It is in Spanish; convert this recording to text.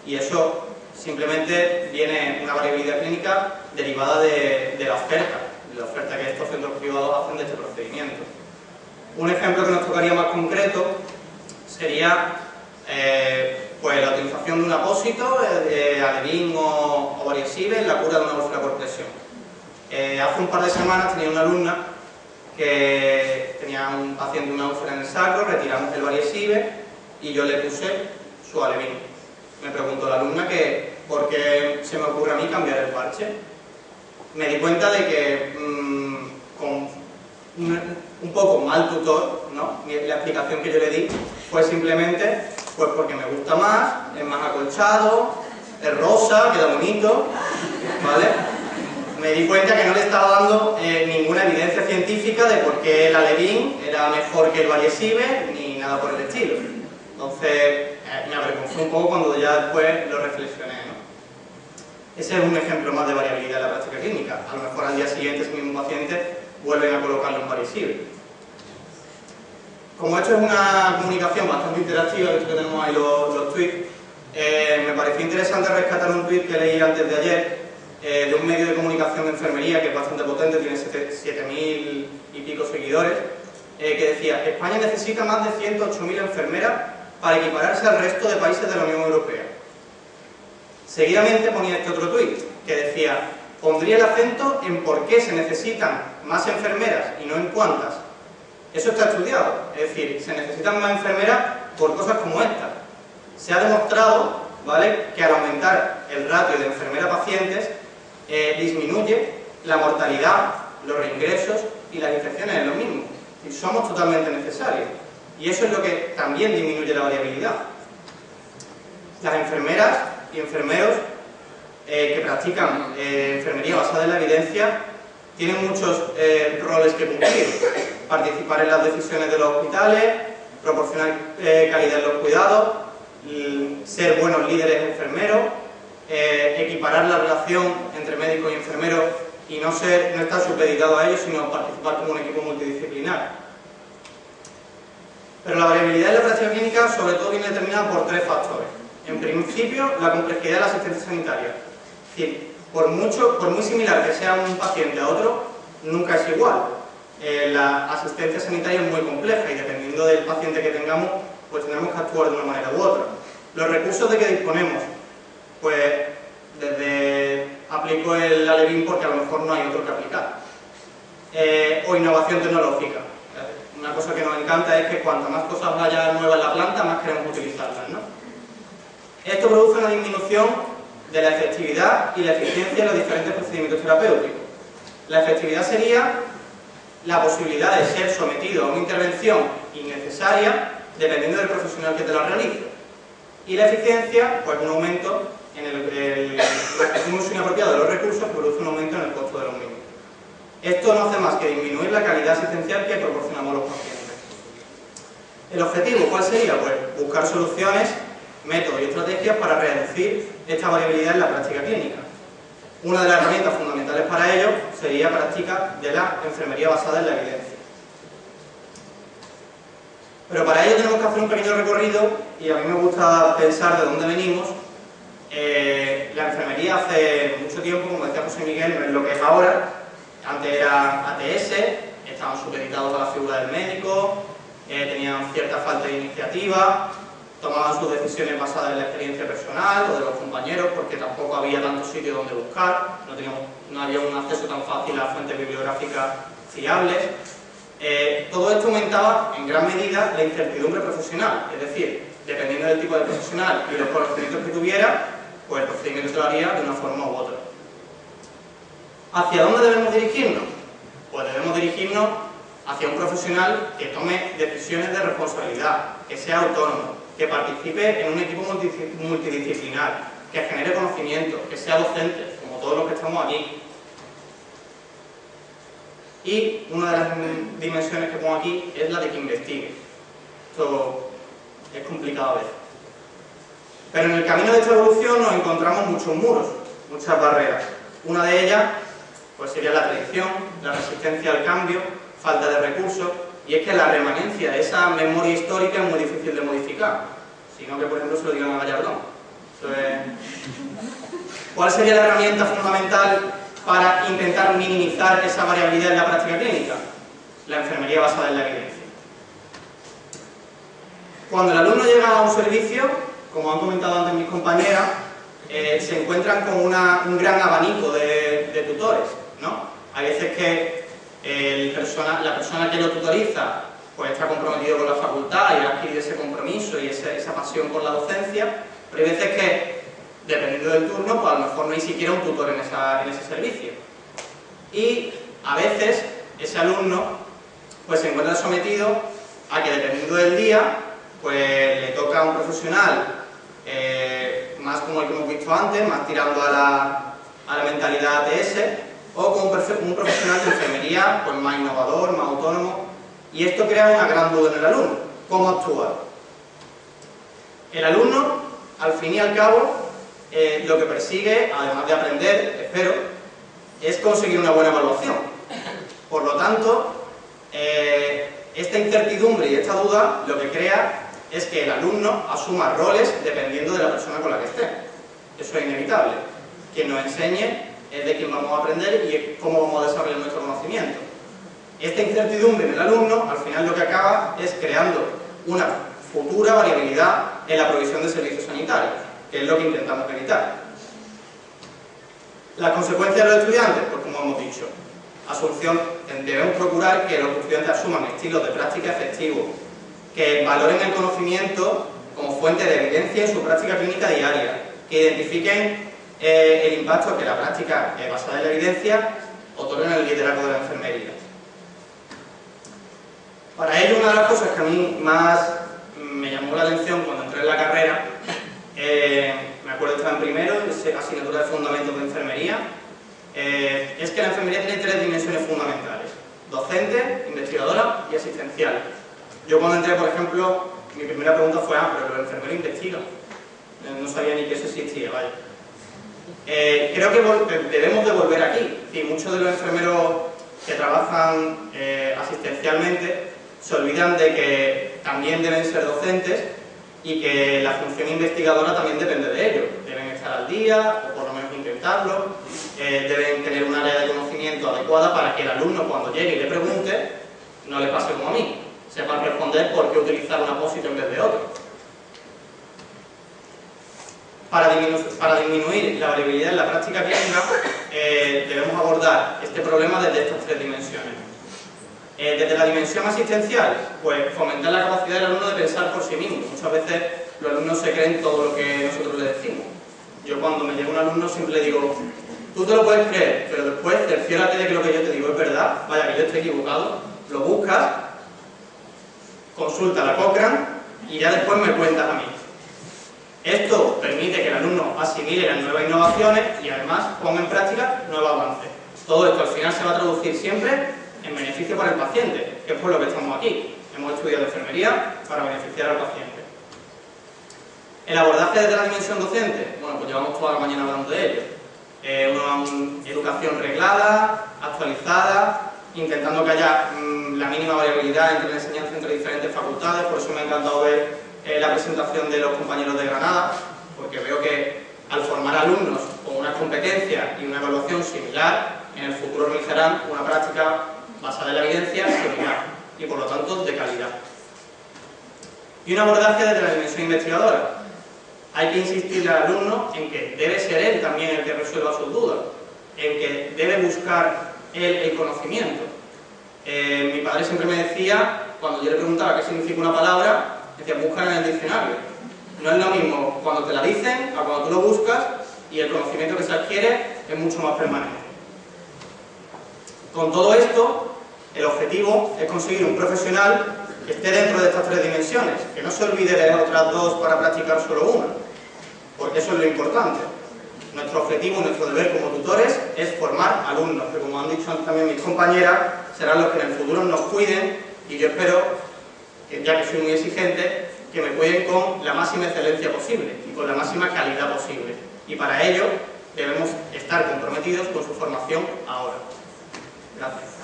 Y eso simplemente viene una variabilidad clínica derivada de la oferta que estos centros privados hacen de este procedimiento. Un ejemplo que nos tocaría más concreto sería pues la utilización de un apósito, alevín o variasive en la cura de una úlcera por presión. Hace un par de semanas tenía una alumna que tenía un paciente una úlcera en el sacro, retiramos el variasive y yo le puse su alevín. Me preguntó la alumna que por qué se me ocurre a mí cambiar el parche. Me di cuenta de que con un poco mal tutor, ¿no? La explicación que yo le di fue simplemente pues porque me gusta más, es más acolchado, es rosa, queda bonito, ¿vale? Me di cuenta que no le estaba dando ninguna evidencia científica de por qué el alevín era mejor que el variasive, ni nada por el estilo. Entonces, me avergonzó un poco cuando ya después lo reflexioné, ¿no? Ese es un ejemplo más de variabilidad en la práctica clínica. A lo mejor al día siguiente ese mismo paciente vuelven a colocarlo en variasive. Como esto es una comunicación bastante interactiva, que tenemos ahí los tweets, me pareció interesante rescatar un tweet que leí antes de ayer de un medio de comunicación de enfermería que es bastante potente, tiene 7.000 y pico seguidores, que decía: España necesita más de 108.000 enfermeras para equipararse al resto de países de la Unión Europea. Seguidamente ponía este otro tuit que decía: pondría el acento en por qué se necesitan más enfermeras y no en cuántas. Eso está estudiado, es decir, se necesitan más enfermeras por cosas como esta. Se ha demostrado, ¿vale?, que al aumentar el ratio de enfermera-pacientes disminuye la mortalidad, los reingresos y las infecciones en lo mismo. Y somos totalmente necesarios. Y eso es lo que también disminuye la variabilidad. Las enfermeras y enfermeros que practican enfermería basada en la evidencia tienen muchos roles que cumplir. Participar en las decisiones de los hospitales, proporcionar calidad en los cuidados, ser buenos líderes enfermeros, equiparar la relación entre médicos y enfermeros y no estar supeditado a ellos, sino participar como un equipo multidisciplinar. Pero la variabilidad en la práctica clínica sobre todo viene determinada por tres factores. En principio, la complejidad de la asistencia sanitaria. Es decir, por muy similar que sea un paciente a otro, nunca es igual. La asistencia sanitaria es muy compleja y dependiendo del paciente que tengamos, pues tendremos que actuar de una manera u otra. Los recursos de que disponemos, pues desde aplico el alevín porque a lo mejor no hay otro que aplicar. O innovación tecnológica. Una cosa que nos encanta es que cuanto más cosas haya nuevas en la planta, más queremos utilizarlas, ¿no? Esto produce una disminución de la efectividad y la eficiencia en los diferentes procedimientos terapéuticos. La efectividad sería la posibilidad de ser sometido a una intervención innecesaria dependiendo del profesional que te la realice. Y la eficiencia, pues un aumento en el uso inapropiado de los recursos que produce un aumento en el costo de los mismos. Esto no hace más que disminuir la calidad asistencial que proporcionamos a los pacientes. ¿El objetivo cuál sería? Pues buscar soluciones, métodos y estrategias para reducir esta variabilidad en la práctica clínica. Una de las herramientas fundamentales para ello sería la práctica de la enfermería basada en la evidencia. Pero para ello tenemos que hacer un pequeño recorrido y a mí me gusta pensar de dónde venimos. La enfermería hace mucho tiempo, como decía José Miguel, no es lo que es ahora. Antes era ATS, estaban supeditados a la figura del médico, tenían cierta falta de iniciativa, tomaban sus decisiones basadas en la experiencia personal o de los compañeros, porque tampoco había tantos sitios donde buscar, no había un acceso tan fácil a fuentes bibliográficas fiables. Todo esto aumentaba en gran medida la incertidumbre profesional, es decir, dependiendo del tipo de profesional y los conocimientos que tuviera, pues el procedimiento se lo haría de una forma u otra. ¿Hacia dónde debemos dirigirnos? Pues debemos dirigirnos hacia un profesional que tome decisiones de responsabilidad, que sea autónomo, que participe en un equipo multidisciplinar, que genere conocimiento, que sea docente, como todos los que estamos aquí. Y una de las dimensiones que pongo aquí es la de que investigue. Esto es complicado a veces. Pero en el camino de esta evolución nos encontramos muchos muros, muchas barreras. Una de ellas pues sería la tradición, la resistencia al cambio, falta de recursos, y es que la remanencia de esa memoria histórica es muy difícil de modificar, sino que por ejemplo se lo digan a Gallardón. Eso es ¿Cuál sería la herramienta fundamental para intentar minimizar esa variabilidad en la práctica clínica? La enfermería basada en la evidencia. Cuando el alumno llega a un servicio, como han comentado antes mis compañeras, se encuentran con un gran abanico de tutores, ¿no? Hay veces que la persona que lo tutoriza pues está comprometido con la facultad y ha adquirido ese compromiso y esa pasión por la docencia, pero hay veces que, dependiendo del turno, pues a lo mejor no hay siquiera un tutor en ese servicio. Y a veces ese alumno pues se encuentra sometido a que, dependiendo del día, pues le toca a un profesional más como el que hemos visto antes, más tirando a la mentalidad ATS, o con un profesional de enfermería pues más innovador, más autónomo, y esto crea una gran duda en el alumno. ¿Cómo actuar? El alumno, al fin y al cabo, lo que persigue, además de aprender, espero, es conseguir una buena evaluación. Por lo tanto, esta incertidumbre y esta duda lo que crea es que el alumno asuma roles dependiendo de la persona con la que esté. Eso es inevitable. Quien nos enseñe es de quien vamos a aprender y es cómo vamos a desarrollar nuestro conocimiento. Esta incertidumbre en el alumno, al final lo que acaba es creando una futura variabilidad en la provisión de servicios sanitarios, que es lo que intentamos evitar. Las consecuencias de los estudiantes, pues como hemos dicho, debemos procurar que los estudiantes asuman estilos de práctica efectivos, que valoren el conocimiento como fuente de evidencia en su práctica clínica diaria, que identifiquen el impacto que la práctica basada en la evidencia otorga en el liderazgo de la enfermería. Para ello, una de las cosas que a mí más me llamó la atención cuando entré en la carrera, me acuerdo que estaba en primero, asignatura de fundamentos de enfermería, es que la enfermería tiene tres dimensiones fundamentales: docente, investigadora y asistencial. Yo cuando entré, por ejemplo, mi primera pregunta fue: pero los enfermeros investigan. No sabía ni que eso existía, vaya. Creo que debemos de volver aquí. Y muchos de los enfermeros que trabajan asistencialmente se olvidan de que también deben ser docentes y que la función investigadora también depende de ellos. Deben estar al día, o por lo menos intentarlo, deben tener un área de conocimiento adecuada para que el alumno, cuando llegue y le pregunte, no le pase como a mí, sepan responder por qué utilizar un apósito en vez de otro. Para disminuir la variabilidad en la práctica clínica, debemos abordar este problema desde estas tres dimensiones. Desde la dimensión asistencial, pues fomentar la capacidad del alumno de pensar por sí mismo. Muchas veces los alumnos se creen todo lo que nosotros les decimos. Yo cuando me llega un alumno siempre le digo: tú te lo puedes creer, pero después cerciórate de que lo que yo te digo es verdad, vaya que yo estoy equivocado, lo buscas, consulta la Cochrane y ya después me cuentas a mí. Esto permite que el alumno asimile las nuevas innovaciones y además ponga en práctica nuevos avances. Todo esto al final se va a traducir siempre en beneficio para el paciente, que es por lo que estamos aquí. Hemos estudiado enfermería para beneficiar al paciente. El abordaje desde la dimensión docente, bueno, pues llevamos toda la mañana hablando de ello. Una educación reglada, actualizada, intentando que haya la mínima variabilidad entre la enseñanza entre diferentes facultades. Por eso me ha encantado ver la presentación de los compañeros de Granada, porque veo que al formar alumnos con unas competencias y una evaluación similar, en el futuro realizarán una práctica basada en la evidencia similar y por lo tanto de calidad. Y un abordaje desde la dimensión investigadora. Hay que insistirle al alumno en que debe ser él también el que resuelva sus dudas, en que debe buscar él el conocimiento. Mi padre siempre me decía, cuando yo le preguntaba qué significa una palabra, decía: buscar en el diccionario. No es lo mismo cuando te la dicen a cuando tú lo buscas, y el conocimiento que se adquiere es mucho más permanente. Con todo esto, el objetivo es conseguir un profesional que esté dentro de estas tres dimensiones, que no se olvide de las otras dos para practicar solo una, porque eso es lo importante. Nuestro objetivo, nuestro deber como tutores es formar alumnos, que, como han dicho también mis compañeras, serán los que en el futuro nos cuiden, y yo espero, ya que soy muy exigente, que me cuiden con la máxima excelencia posible y con la máxima calidad posible. Y para ello debemos estar comprometidos con su formación ahora. Gracias.